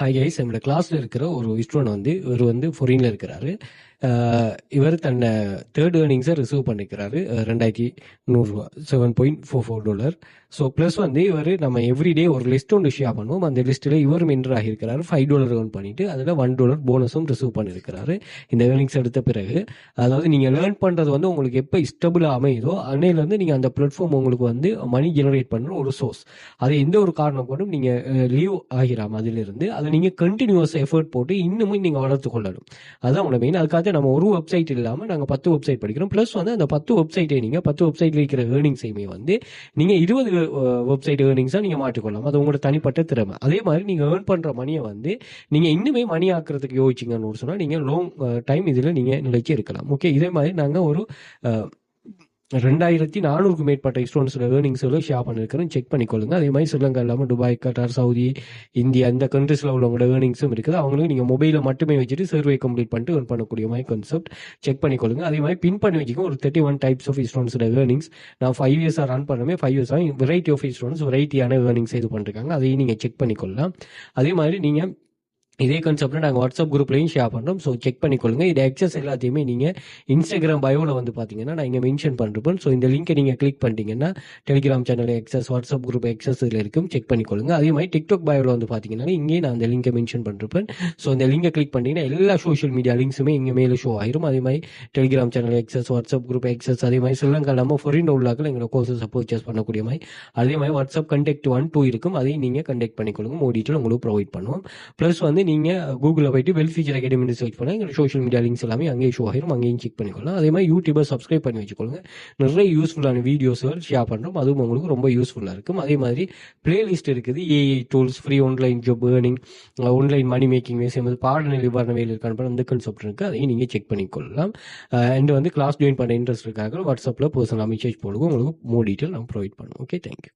Hi guys, நம்மளோட கிளாஸில் இருக்கிற ஒரு ஸ்டூடெண்ட் வந்து இவர் வந்து ஃபாரினில் இருக்கிறாரு. இவர் தன்னை தேர்ட் ஏர்னிங்ஸை ரிசீவ் பண்ணிக்கிறாரு $2100 $7.44. ஸோ ப்ளஸ் வந்து இவர் நம்ம எவ்ரிடே ஒரு லிஸ்ட் ஒன்று ஷேர் பண்ணுவோம். அந்த லிஸ்ட்டில் இவர் மென்டர் ஆகியிருக்கிறாரு. $5 ஏர்ன் பண்ணிட்டு அதில் $1 போனஸும் ரிசீவ் பண்ணியிருக்கிறாரு இந்த ஏர்னிங்ஸ் எடுத்த பிறகு. அதாவது நீங்கள் லேர்ன் பண்ணுறது வந்து உங்களுக்கு எப்போ ஸ்டபிளாக அமையுதோ அன்னையிலேருந்து நீங்கள் அந்த பிளாட்ஃபார்ம் உங்களுக்கு வந்து மணி ஜெனரேட் பண்ணுற ஒரு சோர்ஸ். அது எந்த ஒரு காரணம் கொண்டும் நீங்கள் லீவ் ஆகிராம அதிலிருந்து அதை நீங்கள் கண்டினியூஸ் எஃபர்ட் போட்டு இன்னமும் நீங்கள் வளர்த்து கொள்ளணும். அதுதான் உங்களை மெயின். அதுக்காக நம்ம ஒரு வெப்சைட் இல்லாமல் நாங்கள் 10 வெப்சைட் படிக்கிறோம். ப்ளஸ் வந்து அந்த 10 வெப்சைட்டை நீங்கள் 10 வெப்சைட்டில் இருக்கிற ஏர்னிங்ஸையுமே வந்து நீங்கள் 20 வெப்சைட் ஏர்னிங்ஸாக நீங்கள் மாற்றிக்கொள்ளலாம். அது உங்களோட தனிப்பட்ட திறமை. அதே மாதிரி நீங்கள் ஏர்ன் பண்ணுற மணியை வந்து நீங்கள் இன்னுமே மணி ஆக்கிறதுக்கு யோசிச்சிங்கன்னு சொன்னால் நீங்கள் லாங் டைம் இதில் நீங்கள் நிலைச்சி இருக்கலாம். ஓகே, இதே மாதிரி நாங்கள் ஒரு 2400க்கு மேற்பட்ட ஸ்டூடெண்ட்ஸோட ஏர்னிங்ஸோட ஷேர் பண்ணியிருக்கிறோம். செக் பண்ணிக்கொள்ளுங்க. அதே மாதிரி ஸ்ரீலங்கா இல்லாமல் துபாய், கட்டார், சவுதி, இந்தியா இந்த கண்ட்ரீஸில் உள்ளவங்களோட ஏர்னிங்ஸும் இருக்குது. அவங்களுக்கு நீங்கள் மொபைலில் மட்டுமே வச்சுட்டு சர்வே கம்ப்ளீட் பண்ணிட்டு ஏர்ன் பண்ணக்கூடிய மாதிரி கான்செப்ட் செக் பண்ணிக்கொள்ளுங்க. அதே மாதிரி பின் பண்ணி வச்சுக்கோங்க ஒரு 31 டைப்ஸ் ஆஃப் ஸ்டூடெண்ட்ஸோட ஏர்னிங்ஸ். நான் 5 இயர்ஸாக ரன் பண்ணவே 5 இயர்ஸாக வெரைட்டி ஆஃப் ஸ்டூடெண்ட்ஸ் வெரைட்டியான ஏர்னிங்ஸ் இது பண்ணிருக்காங்க. அதையும் நீங்கள் செக் பண்ணிக்கொள்ளலாம். அதே மாதிரி நீங்கள் இதே கான்செப்ட் நாங்கள் வாட்ஸ்அப் குரூப்லையும் ஷேர் பண்ணுறோம். ஸோ செக் பண்ணிக்கொள்ளுங்க. இது எக்ஸஸ் எல்லாத்தையுமே நீங்கள் இன்ஸ்டாகிராம் பயோவில் வந்து பார்த்தீங்கன்னா நான் இங்கே மென்ஷன் பண்ணிருப்பேன். ஸோ இந்த லிங்கை நீங்கள் கிளிக் பண்ணிட்டீங்கன்னா Telegram channel access, WhatsApp group access இதில் இருக்கும். செக் பண்ணிக்கொள்ளுங்க. அதே மாதிரி டிக்டாக் பயோவில் வந்து பார்த்தீங்கன்னா இங்கே நான் அந்த லிங்கை மென்ஷன் பண்ணிருப்பேன். ஸோ இந்த லிங்கை கிளிக் பண்ணிங்கன்னா எல்லா சோஷியல் மீடியா லிங்க்ஸுமே இங்கே மேலே ஷோ ஆயிரும். அதே மாதிரி Telegram channel access, WhatsApp group access, அதே மாதிரி ஸ்ரீலங்கா இல்லாமல் ஃபாரின் உள்ளாக்கள் எங்களோட கோர்சஸை பர்ச்சேஸ் பண்ணக்கூடிய மாதிரி அதே மாதிரி வாட்ஸ்அப் கண்டெக்ட் 1, 2 இருக்கும். அதையும் நீங்கள் கண்டெக்ட் பண்ணிக்கொள்ளுங்க. மோர் டீட்டெயில் உங்களுக்கு ப்ரொவைட் பண்ணுவோம். ப்ளஸ் வந்து நீங்கள் கூகுள் போயிட்டு வெல் ஃபியூச்சர் அகாடமி சர்ச் பண்ணால் எங்கள் சோஷியல் மீடியா லிங்க்ஸ் எல்லாமே அங்கேயே ஷோ ஆகிரும். அங்கேயும் செக் பண்ணிக்கொள்ளலாம். அதே மாதிரி யூடியூபை சப்ஸ்கிரைப் பண்ணி வச்சுக்கொள்ளுங்க. நிறைய யூஸ்ஃபுல்லான வீடியோஸ்கள் ஷேர் பண்ணுறோம். அதுவும் உங்களுக்கு ரொம்ப யூஸ்ஃபுல்லாக இருக்கும். அதே மாதிரி பிளேலிஸ்ட் இருக்குது. AI tools, free online job earning, online money making விஷயம், பாடநெறி நிவாரண வேலை இருக்கான அந்த கான்செப்ட் இருக்குது. அதையும் நீங்கள் செக் பண்ணிக்கொள்ளலாம். அண்ட் வந்து கிளாஸ் ஜாயின் பண்ண இன்ட்ரெஸ்ட் இருக்காங்க வாட்ஸ்அப்பில் பர்சனலாக மெசேஜ் போடுங்க. உங்களுக்கு மோர் டீட்டெயில் நான் ப்ரொவைட் பண்ணுவோம். Okay, thank you.